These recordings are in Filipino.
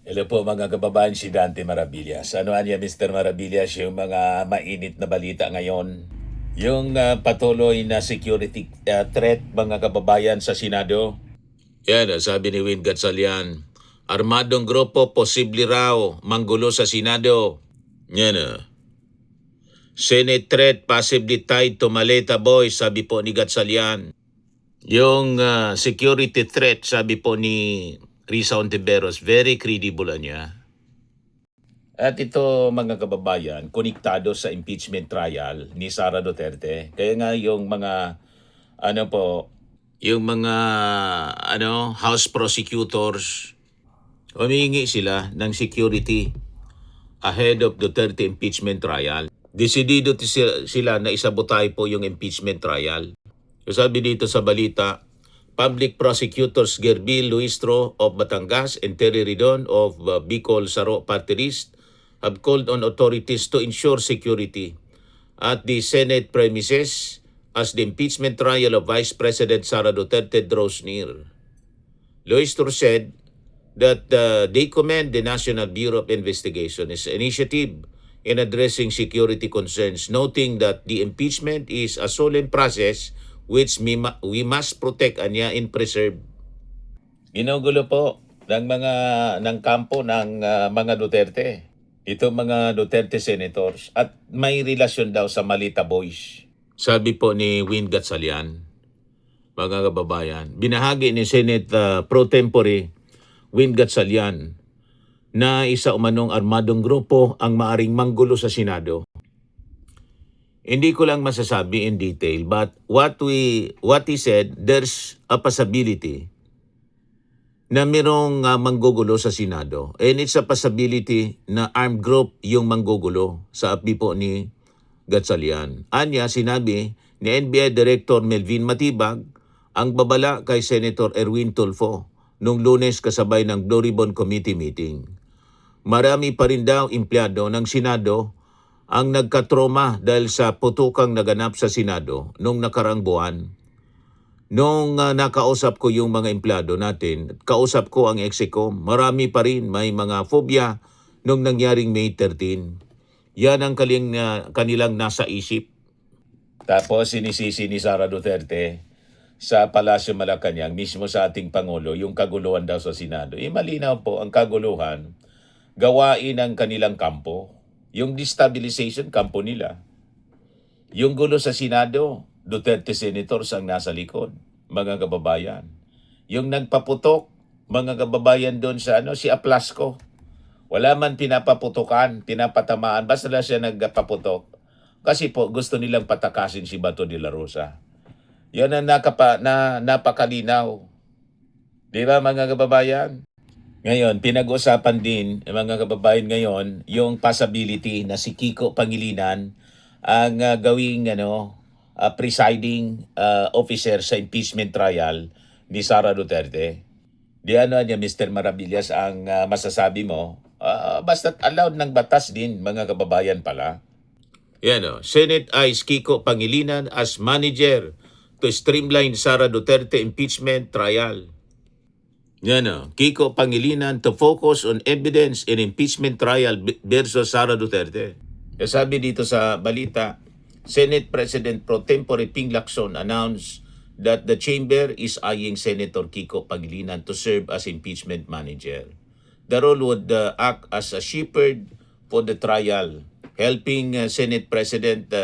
Hello po mga kababayan, si Dante Maravillas. Ano niya Mr. Maravillas, yung mga mainit na balita ngayon? Yung patuloy na security threat mga kababayan sa Senado? Yan, sabi ni Win Gatchalian, armadong grupo posible raw manggulo sa Senado. Yan Senate threat possibly tied to Maleta Boys, sabi po ni Gatchalian. Yung security threat, sabi po ni Risa Ontiveros, very credible niya. At ito mga kababayan, konektado sa impeachment trial ni Sara Duterte. Kaya nga yung mga yung mga House prosecutors, humingi sila ng security ahead of Duterte impeachment trial. Desidido sila na isabotay po yung impeachment trial. So sabi dito sa balita, Public Prosecutors Gerbil Luistro of Batangas and Terry Ridon of Bicol Saro Party List have called on authorities to ensure security at the Senate premises as the impeachment trial of Vice President Sara Duterte draws near. Luistro said that they commend the National Bureau of Investigation's initiative in addressing security concerns, noting that the impeachment is a solemn process which we must protect anya and preserve. Ginugulo po ng kampo ng mga Duterte. Ito mga Duterte senators at may relasyon daw sa Malita Boys. Sabi po ni Win Gatchalian, mga kababayan, binahagi ni Senate Pro Tempore Win Gatchalian na isa umanong armadong grupo ang maaring manggulo sa Senado. Hindi ko lang masasabi in detail, but what he said, there's a possibility na mayroong manggugulo sa Senado. And it's a possibility na armed group yung manggugulo sa api po ni Gatchalian. Anya, sinabi ni NBI Director Melvin Matibag ang babala kay Senator Erwin Tulfo nung Lunes kasabay ng Blue Ribbon Committee meeting. Marami pa rin daw empleyado ng Senado ang nagkatroma dahil sa putukang naganap sa Senado nung nakarang buwan. Nung nakausap ko yung mga empleyado natin, kausap ko ang Execom, marami pa rin may mga phobia nung nangyaring May 13. Yan ang kanilang nasa isip. Tapos sinisisi ni Sara Duterte sa Palasyo Malacanang, mismo sa ating Pangulo, yung kaguluhan daw sa Senado. Malinaw po ang kaguluhan, gawain ng kanilang kampo. Yung destabilization, kampo nila. Yung gulo sa Senado, Duterte senators ang nasa likod, mga kababayan. Yung nagpaputok, mga kababayan doon sa si Aplasco. Wala man pinapaputukan, pinapatamaan, basta lang siya nagpaputok. Kasi po gusto nilang patakasin si Bato de la Rosa. Yan ang napakalinaw. Di ba mga kababayan? Ngayon, pinag-usapan din mga kababayan ngayon yung possibility na si Kiko Pangilinan ang gawing presiding officer sa impeachment trial ni Sara Duterte. Di niya Mr. Maravillas ang masasabi mo? Basta't allowed ng batas din mga kababayan pala. Yan Senate eyes Kiko Pangilinan as manager to streamline Sara Duterte impeachment trial. Yan Kiko Pangilinan to focus on evidence in impeachment trial versus Sara Duterte. Sabi dito sa balita, Senate President Pro Tempore Ping Lacson announced that the chamber is eyeing Senator Kiko Pangilinan to serve as impeachment manager. The role would act as a shepherd for the trial, helping Senate President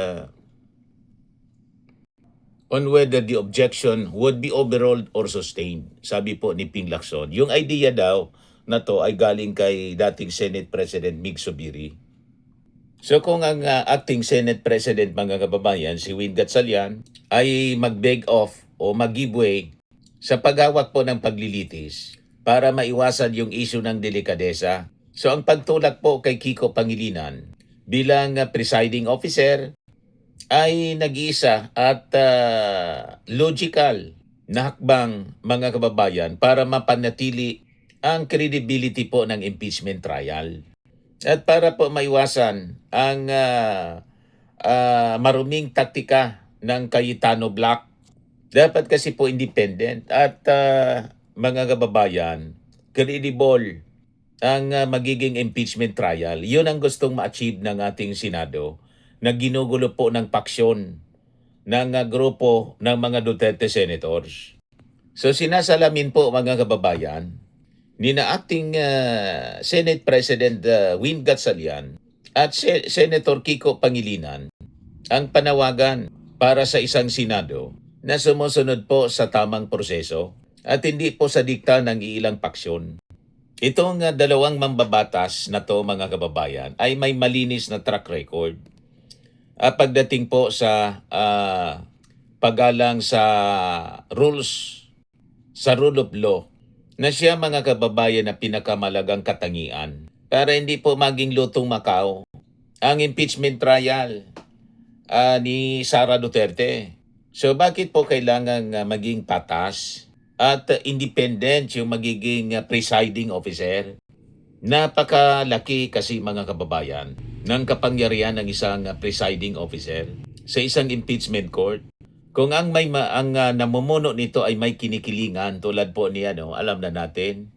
on whether the objection would be overruled or sustained. Sabi po ni Ping Lacson. Yung idea daw na to ay galing kay dating Senate President Mig Zubiri. So kung ang acting Senate President mga kababayan, si Win Gatchalian, ay mag-beg off o mag-give way sa paghawak po ng paglilitis para maiwasan yung issue ng delikadesa. So ang pagtulak po kay Kiko Pangilinan bilang presiding officer ay nag-iisa at logical na hakbang mga kababayan para mapanatili ang credibility po ng impeachment trial. At para po maiwasan ang maruming taktika ng Cayetano Black, dapat kasi po independent at mga kababayan, credible ang magiging impeachment trial. Yun ang gustong ma-achieve ng ating Senado na ginugulo po ng paksyon ng grupo ng mga Duterte Senators. So sinasalamin po mga kababayan, ni na acting Senate President Win Gatchalian at Senator Kiko Pangilinan ang panawagan para sa isang Senado na sumusunod po sa tamang proseso at hindi po sa dikta ng ilang paksyon. Itong dalawang mambabatas na to mga kababayan ay may malinis na track record. Pagdating po sa paggalang sa rules, sa rule of law, na siya mga kababayan na pinakamalagang katangian para hindi po maging lutong Macau ang impeachment trial ni Sara Duterte. So bakit po kailangan maging patas at independent yung magiging presiding officer? Napakalaki kasi mga kababayan ng kapangyarihan ng isang presiding officer sa isang impeachment court. Kung ang namumuno nito ay may kinikilingan tulad po ni alam na natin,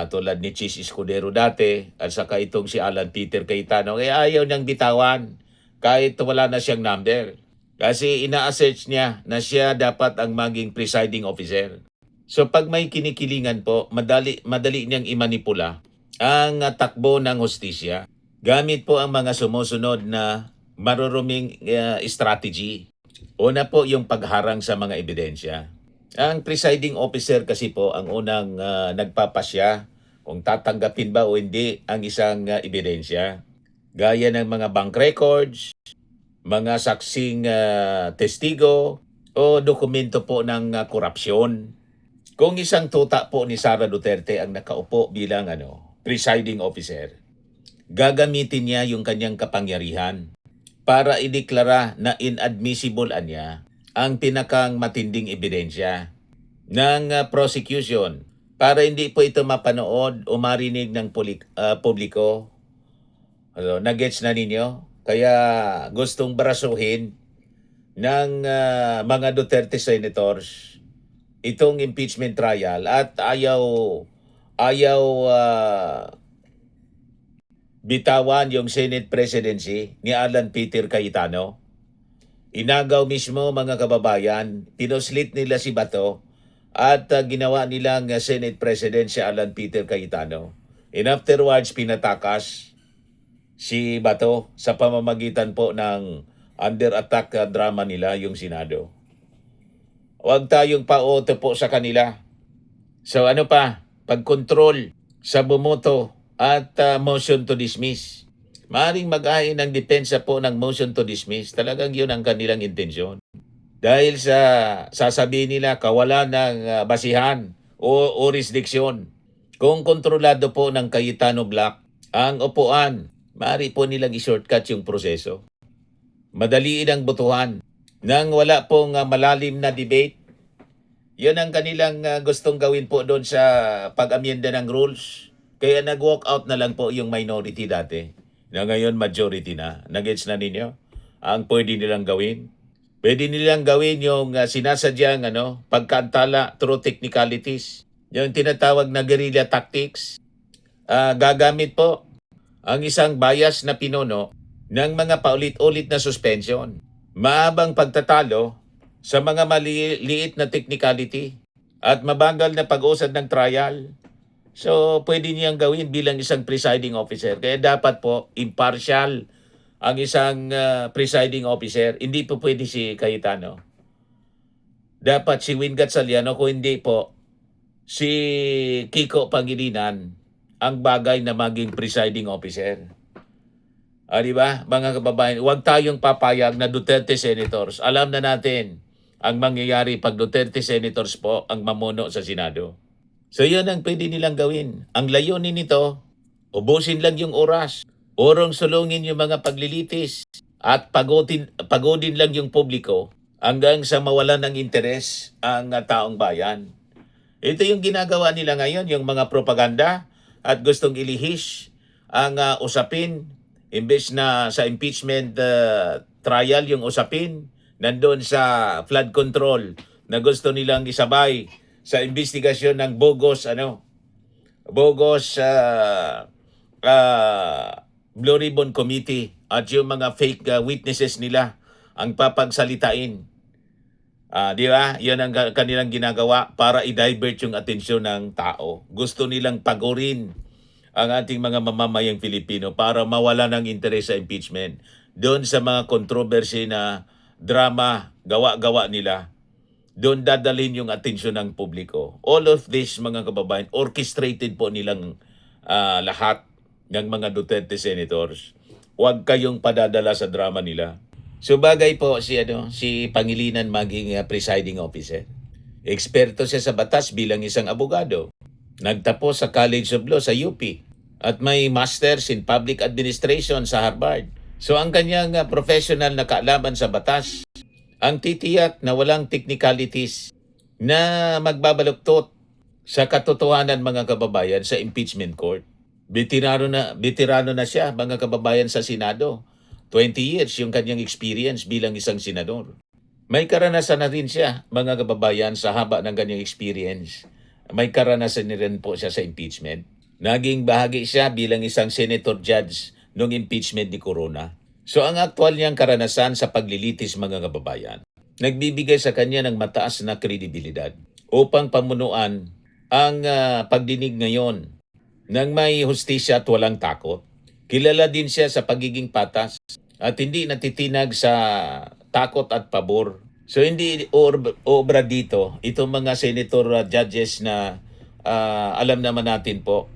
tulad ni Chis Escudero dati at saka itong si Alan Peter Cayetano, ayaw niyang bitawan kahit wala na siyang number. Kasi ina-assert niya na siya dapat ang maging presiding officer. So pag may kinikilingan po, madali niyang imanipula ang takbo ng hustisya. Gamit po ang mga sumusunod na maruruming strategy. Una po yung pagharang sa mga ebidensya. Ang presiding officer kasi po ang unang nagpapasya kung tatanggapin ba o hindi ang isang ebidensya. Gaya ng mga bank records, mga saksing testigo o dokumento po ng korupsyon. Kung isang tuta po ni Sara Duterte ang nakaupo bilang presiding officer, gagamitin niya yung kanyang kapangyarihan para ideklara na inadmissible niya ang pinakang matinding ebidensya ng prosecution para hindi po ito mapanood o marinig ng publiko. Nagets na ninyo? Kaya gustong barasuhin ng mga Duterte Senators itong impeachment trial at ayaw bitawan yung Senate presidency ni Alan Peter Cayetano. Inagaw mismo mga kababayan, pinuslit nila si Bato at ginawa nilang Senate President si Alan Peter Cayetano. And afterwards, pinatakas si Bato sa pamamagitan po ng under attack drama nila yung Senado. Huwag tayong pauto po sa kanila. So ano pa, pagkontrol sa bumoto at motion to dismiss. Maaring mag-ahin ng depensa po ng motion to dismiss. Talagang yun ang kanilang intensyon. Dahil sa sasabihin nila kawalan ng basihan o jurisdiksyon. Kung kontrolado po ng Cayetano Black ang upuan, maaari po nilang i-shortcut yung proseso. Madaliin ang botohan nang wala pong malalim na debate. Yun ang kanilang gustong gawin po doon sa pag-amyenda ng rules. Kaya nag-walk out na lang po yung minority dati. Na ngayon majority na. Nag-gets na ninyo? Ang pwede nilang gawin. Pwede nilang gawin yung sinasadyang pagkantala through technicalities. Yung tinatawag na guerrilla tactics. Gagamit po ang isang bias na pinuno ng mga paulit-ulit na suspension. Maabang pagtatalo sa mga maliit na technicality at mabagal na pag-usad ng trial. So, pwede niyang gawin bilang isang presiding officer. Kaya dapat po impartial ang isang presiding officer. Hindi po pwede si Cayetano. Dapat si Win Gatchalian o kung hindi po si Kiko Pangilinan ang bagay na maging presiding officer. Di ba? Mga kababayan, huwag tayong papayag na Duterte Senators. Alam na natin ang mangyayari pag Duterte Senators po ang mamuno sa Senado. So yun ang pwede nilang gawin. Ang layunin nito, ubusin lang yung oras. Urong sulungin yung mga paglilitis at pagodin lang yung publiko hanggang sa mawalan ng interes ang taong bayan. Ito yung ginagawa nila ngayon, yung mga propaganda at gustong ilihis ang usapin. Imbes na sa impeachment trial yung usapin, nandun sa flood control na gusto nilang isabay sa investigasyon ng bogus bogus Blue Ribbon Committee at yung mga fake witnesses nila ang papagsalitain. Di ba? Yan ang kanilang ginagawa para i-divert yung atensyon ng tao. Gusto nilang pagurin ang ating mga mamamayang Pilipino para mawala ng interes sa impeachment. Doon sa mga controversy na drama, gawa-gawa nila, doon dadalhin yung atensyon ng publiko. All of this, mga kababayan, orchestrated po nilang lahat ng mga Duterte senators. Huwag kayong padadala sa drama nila. So bagay po si Pangilinan maging presiding officer. Eksperto siya sa batas bilang isang abogado. Nagtapos sa College of Law sa UP at may masters in public administration sa Harvard. So ang kanyang professional na kaalaman sa batas ang titiyak na walang technicalities na magbabaluktot sa katotohanan, mga kababayan, sa impeachment court. Veterano na siya, mga kababayan, sa Senado. 20 years yung kanyang experience bilang isang senador. May karanasan na rin siya, mga kababayan, sa haba ng kanyang experience. May karanasan na rin po siya sa impeachment. Naging bahagi siya bilang isang senator judge noong impeachment ni Corona. So ang aktual niyang karanasan sa paglilitis, mga kababayan, nagbibigay sa kanya ng mataas na kredibilidad upang pamunuan ang pagdinig ngayon ng may hustisya at walang takot. Kilala din siya sa pagiging patas at hindi natitinag sa takot at pabor. So hindi obra dito itong mga senator judges na alam naman natin po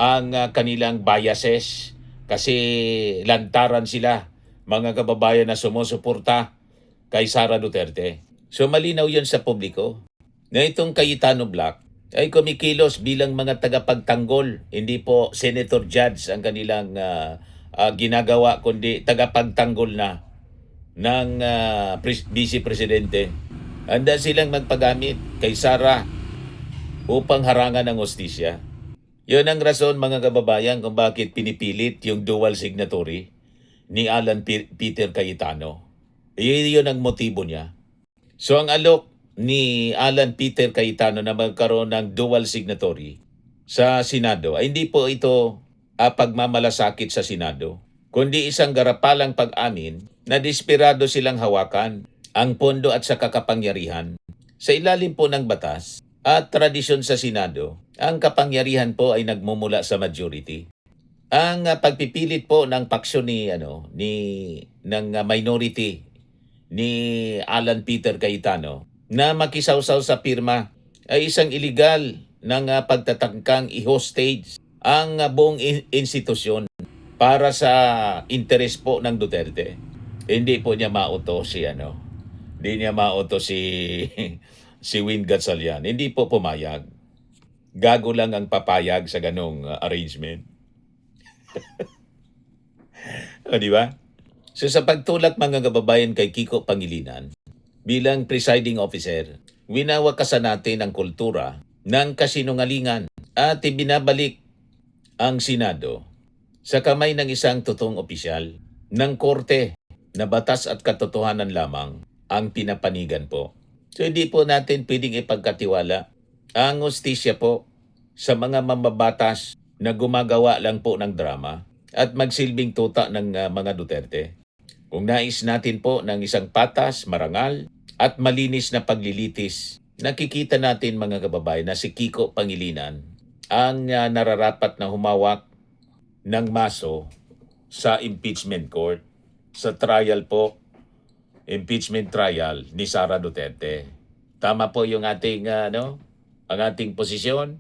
ang kanilang biases kasi lantaran sila, mga kababayan, na sumusuporta kay Sara Duterte. So malinaw yan sa publiko na itong Cayetano Black ay kumikilos bilang mga tagapagtanggol. Hindi po senator judge ang kanilang ginagawa, kundi tagapagtanggol na ng vice presidente. Handa silang magpagamit kay Sara upang harangan ang hustisya. Yun ang rason, mga kababayan, kung bakit pinipilit yung dual signatory ni Alan Peter Cayetano. Yun ang motibo niya. So ang alok ni Alan Peter Cayetano na magkaroon ng dual signatory sa Senado ay hindi po ito pagmamalasakit sa Senado, kundi isang garapalang pag-amin na desperado silang hawakan ang pondo at sa kakapangyarihan. Sa ilalim po ng batas at tradisyon sa Senado, ang kapangyarihan po ay nagmumula sa majority. Ang pagpipilit po ng paksyon ng minority ni Alan Peter Cayetano na makisawsaw sa pirma ay isang illegal ng pagtatangkang i-hostage ang buong institusyon para sa interes po ng Duterte. Hindi po niya mauto hindi niya mauto si Win Gatchalian. Hindi po pumayag. Gago lang ang papayag sa ganong arrangement. O, di ba? So sa pagtulak, mga kababayan, kay Kiko Pangilinan bilang presiding officer, winawakasan natin ang kultura ng kasinungalingan at ibinabalik ang Senado sa kamay ng isang totoong opisyal ng korte na batas at katotohanan lamang ang pinapanigan po. So hindi po natin pwedeng ipagkatiwala ang hustisya po sa mga mambabatas na gumagawa lang po ng drama at magsilbing tuta ng mga Duterte. Kung nais natin po ng isang patas, marangal at malinis na paglilitis, nakikita natin, mga kababayan, na si Kiko Pangilinan ang nararapat na humawak ng maso sa impeachment court, sa trial po, impeachment trial ni Sara Duterte. Tama po yung ating ang ating posisyon.